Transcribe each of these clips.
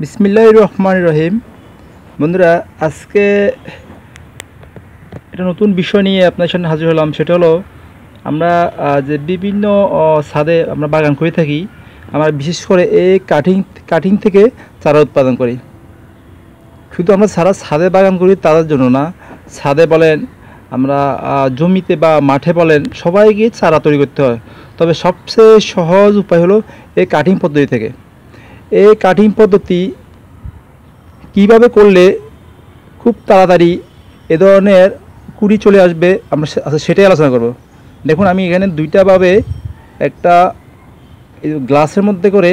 বিসমিল্লাহির রহমানির রহিম। বন্ধুরা, আজকে একটা নতুন বিষয় নিয়ে আপনার সামনে হাজির হলাম। সেটা হলো আমরা যে বিভিন্ন ছাদে আমরা বাগান করে থাকি, আমরা বিশেষ করে এই কাটিং থেকে চারা উৎপাদন করি। শুধু আমরা ছাদে বাগান করি তাদের জন্য না, ছাদে বলেন, আমরা জমিতে বা মাঠে বলেন, সবাইকে চারা তৈরি করতে হয়। তবে সবচেয়ে সহজ উপায় হলো এই কাটিং পদ্ধতি থেকে। এই কাটিং পদ্ধতি কীভাবে করলে খুব তাড়াতাড়ি এ ধরনের কুড়ি চলে আসবে, আমরা সেটাই আলোচনা করব। দেখুন, আমি এখানে দুইটাভাবে একটা গ্লাসের মধ্যে করে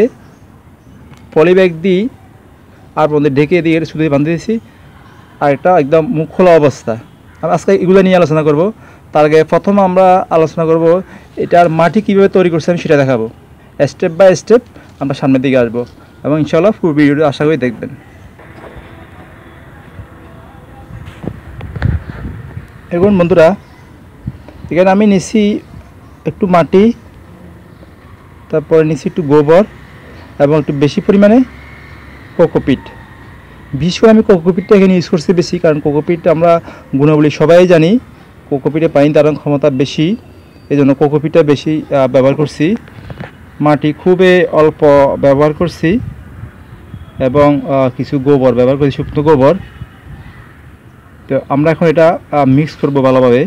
পলি ব্যাগ দিই, আর মধ্যে ঢেকে দিয়ে শুধু বাঁধে দিয়েছি, আর একটা একদম মুখ খোলা অবস্থা। আমি আজকে এগুলো নিয়ে আলোচনা করব। তার আগে প্রথম আমরা আলোচনা করব এটার মাটি কীভাবে তৈরি করছে, আমি সেটা দেখাবো। স্টেপ বাই স্টেপ আমরা সামনের দিকে আসবো এবং ইনশাআল্লাহ পুরো ভিডিওটি আশা করি দেখবেন। এখন বন্ধুরা, এখানে আমি নিছি একটু মাটি, তারপরে নিছি একটু গোবর এবং একটু বেশি পরিমাণে কোকোপিট। বিশেষ করে আমি কোকোপিটটা এখানে ইউজ করছি বেশি, কারণ কোকোপিট আমরা গুণাবলী সবাই জানি। কোকোপিটে পানি ধারণ ক্ষমতা বেশি, এই জন্য কোকোপিটটা বেশি ব্যবহার করছি। মাটি খুবই অল্প ব্যবহার করছি এবং কিছু গোবর ব্যবহার করছি, শুকনো গোবর। তো আমরা এখন এটা মিক্স করব ভালোভাবে।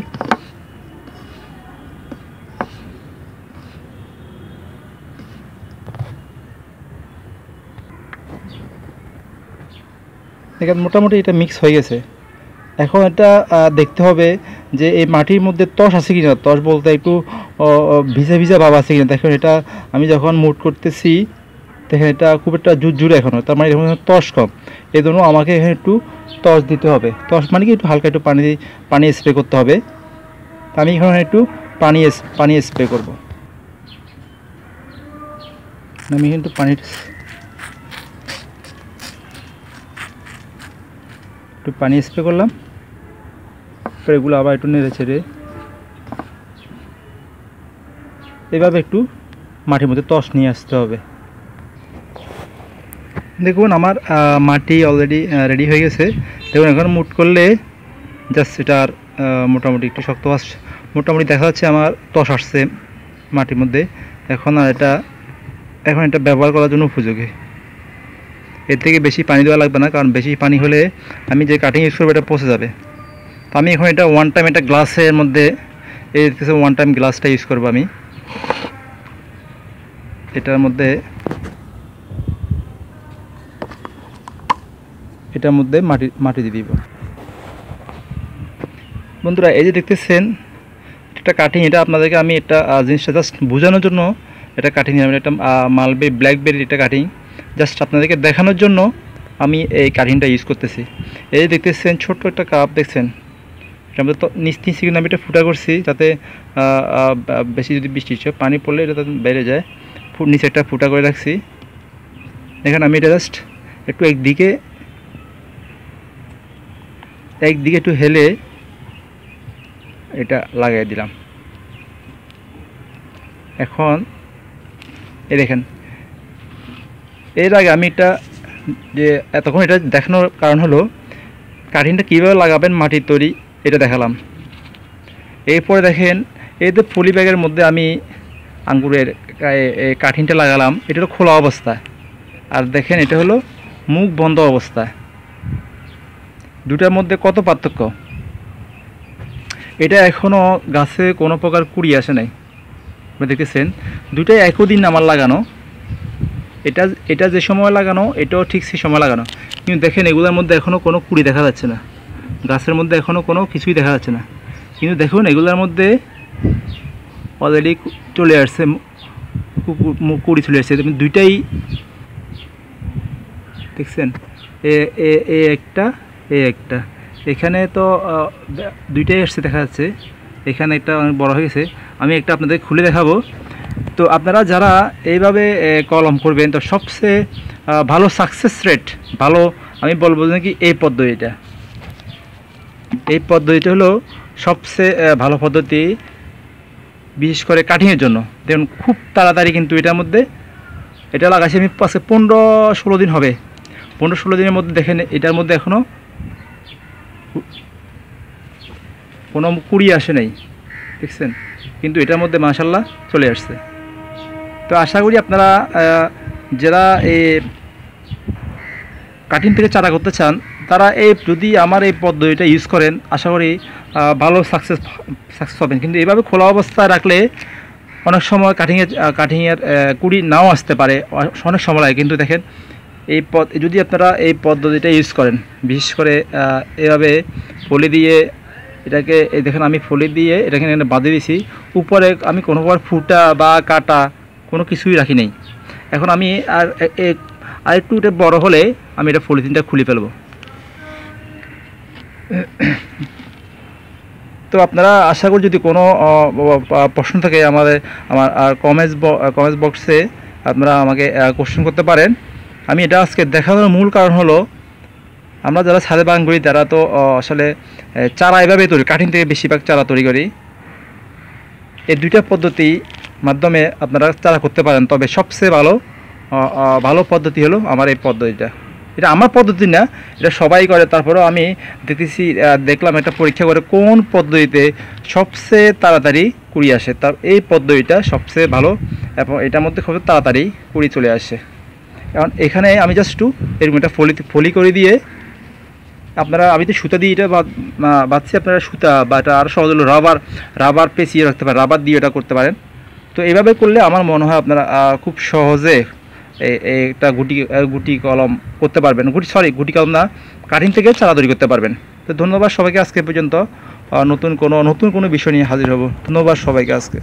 দেখেন, মোটামুটি এটা মিক্স হয়ে গেছে। এখন এটা দেখতে হবে যে এই মাটির মধ্যে তস আছে কিনা। তস বলতে একটু ভিজা ভিজা ভাব আছে কিনা। দেখুন, এটা আমি যখন মুট করতেছি, দেখেন এটা খুব একটা জুড়ে এখনও, তার মানে এখন তস কম। এই জন্য আমাকে এখানে একটু তস দিতে হবে। তস মানে কি, একটু হালকা একটু পানি স্প্রে করতে হবে। আমি এখানে একটু পানি স্প্রে করব। আমি কিন্তু একটু পানি স্প্রে করলাম। এগুলো আবার একটু নেড়ে ছেড়ে এভাবে একটু মাটির মধ্যে তস নিয়ে আসতে হবে। দেখুন, আমার মাটি অলরেডি রেডি হয়ে গেছে। দেখুন, এখন মুট করলে জাস্ট এটার মোটামুটি একটু শক্ত মোটামুটি দেখা যাচ্ছে আমার তস আসছে মাটির মধ্যে। এখন এটা ব্যবহার করার জন্য উপযোগী। এর থেকে বেশি পানি দেওয়া লাগবে না, কারণ বেশি পানি হলে আমি যে কাটিং ইউজ করবো এটা পচে যাবে। তো আমি এখন এটা ওয়ান টাইম একটা গ্লাসের মধ্যে ওয়ান টাইম গ্লাসটা ইউজ করবো। আমি এটার মধ্যে মাটি দিয়ে দিব। বন্ধুরা, এই যে দেখতেছেন এটা কাটিং, এটা আপনাদেরকে আমি একটা জিনিসটা জাস্ট বোঝানোর জন্য এটা কাটিং নিলাম। এটা ব্ল্যাকবেরি এটা কাটিং, জাস্ট আপনাদেরকে দেখানোর জন্য আমি এই কাটিংটা ইউজ করতেছি। এই যে দেখতেছেন ছোট্ট একটা কাপ, দেখছেন এটার মধ্যে তো নিচে কিন্তু আমি এটা ফুটা করছি, যাতে বেশি যদি বৃষ্টি পানি পড়লে এটা বেড়ে যায়। নিচে একটা ফুটা করে রাখছি। দেখেন, আমি এটা জাস্ট একটু একদিকে একটু হেলে এটা লাগাই দিলাম। এখন এই দেখেন, এর আগে আমি এতক্ষণ এটা দেখানোর কারণ হলো কাটিংটা কীভাবে লাগাবেন মাটির তৈরি, এটা দেখালাম। এরপরে দেখেন, এই যে পলি ব্যাগের মধ্যে আমি আঙ্গুরের কাটিংটা লাগালাম, এটা হলো খোলা অবস্থায়। আর দেখেন, এটা হলো মুখ বন্ধ অবস্থায়। দুটার মধ্যে কত পার্থক্য! এটা এখনও গাছে কোনো প্রকার কুড়ি আসে নাই। আপনি দেখতেছেন দুটাই একই দিন আমার লাগানো। এটা যে সময় লাগানো, এটাও ঠিক সেই সময় লাগানো। কিন্তু দেখেন, এগুলোর মধ্যে এখনও কোনো কুড়ি দেখা যাচ্ছে না, গাছের মধ্যে এখনও কোনো কিছুই দেখা যাচ্ছে না। কিন্তু দেখুন, এগুলোর মধ্যে অলরেডি চলে আসছে, কুড়ি চলে আসছে। দুইটাই দেখছেন, একটা এখানে তো দুইটাই আসছে দেখা যাচ্ছে। এখানে একটা অনেক বড় হয়ে গেছে। আমি একটা আপনাদের খুলে দেখাবো। তো আপনারা যারা এইভাবে কলম করবেন, তো সবচেয়ে ভালো সাকসেস রেট ভালো আমি বলবো নাকি এই পদ্ধতিটা হলো সবচেয়ে ভালো পদ্ধতি, বিশেষ করে কাটিংয়ের জন্য। দেখুন, খুব তাড়াতাড়ি কিন্তু এটার মধ্যে এটা লাগাইছি আমি 15-16 দিন হবে। 15-16 দিনের মধ্যে দেখেন এটার মধ্যে এখনও কোনো কুড়ি আসে নাই, দেখছেন, কিন্তু এটার মধ্যে মাশাআল্লাহ চলে আসছে। তো আশা করি আপনারা যারা এই কাটিং থেকে চারা করতে চান তারা যদি আমার এই পদ্ধতিটা ইউজ করেন আশা করি ভালো সাকসেস হবেন। কিন্তু এভাবে খোলা অবস্থায় রাখলে অনেক সময় কাটিংয়ের কুড়ি নাও আসতে পারে, অনেক সময় লাগে। কিন্তু দেখেন যদি আপনারা এই পদ্ধতিটা ইউজ করেন, বিশেষ করে এভাবে ফলি দিয়ে এটাকে দেখেন আমি ফলি দিয়ে এটাকে এখানে বাঁধে দিয়েছি, উপরে আমি কোনো প্রকার ফুটা বা কাটা কোনো কিছুই রাখি নেই। এখন আমি আর একটু এটা বড় হলে আমি এটা পলিথিনটা খুলে ফেলবো। তো আপনারা আশা করি যদি কোনো প্রশ্ন থাকে আমার কমেন্টস বক্সে আপনারা আমাকে কোশ্চেন করতে পারেন। আমি এটা আজকে দেখানোর মূল কারণ হলো আমরা যারা ছাদে বাগান করি তারা তো আসলে চারা এভাবে তৈরি, কাটিং থেকে বেশিরভাগ চারা তৈরি করি। এই দুইটা পদ্ধতি মাধ্যমে আপনারা চারা করতে পারেন, তবে সবচেয়ে ভালো পদ্ধতি হলো আমার এই পদ্ধতিটা। এটা আমার পদ্ধতি না, এটা সবাই করে। তারপরেও আমি দেখলাম এটা পরীক্ষা করে কোন পদ্ধতিতে সবচেয়ে তাড়াতাড়ি কুড়ি আসে, তার এই পদ্ধতিটা সবচেয়ে ভালো এবং এটার মধ্যে খুব তাড়াতাড়ি কুড়ি চলে আসে। এখন এখানে আমি জাস্ট এরকম একটা ফলি করে দিয়ে আমি তো সুতা দিয়ে এটা বাঁধছি, আপনারা সুতা বা এটা আরও সহজ হলো রাবার পেঁচিয়ে রাখতে পারেন, রাবার দিয়ে এটা করতে পারেন। তো এইভাবে করলে আমার মনে হয় আপনারা খুব সহজে একটা গুটি কলম করতে পারবেন, গুটি কলম না, কাটিং থেকে চারা তৈরি করতে পারবেন। তো ধন্যবাদ সবাইকে, আজকে পর্যন্ত নতুন কোনো বিষয় নিয়ে হাজির হব। ধন্যবাদ সবাইকে আজকে।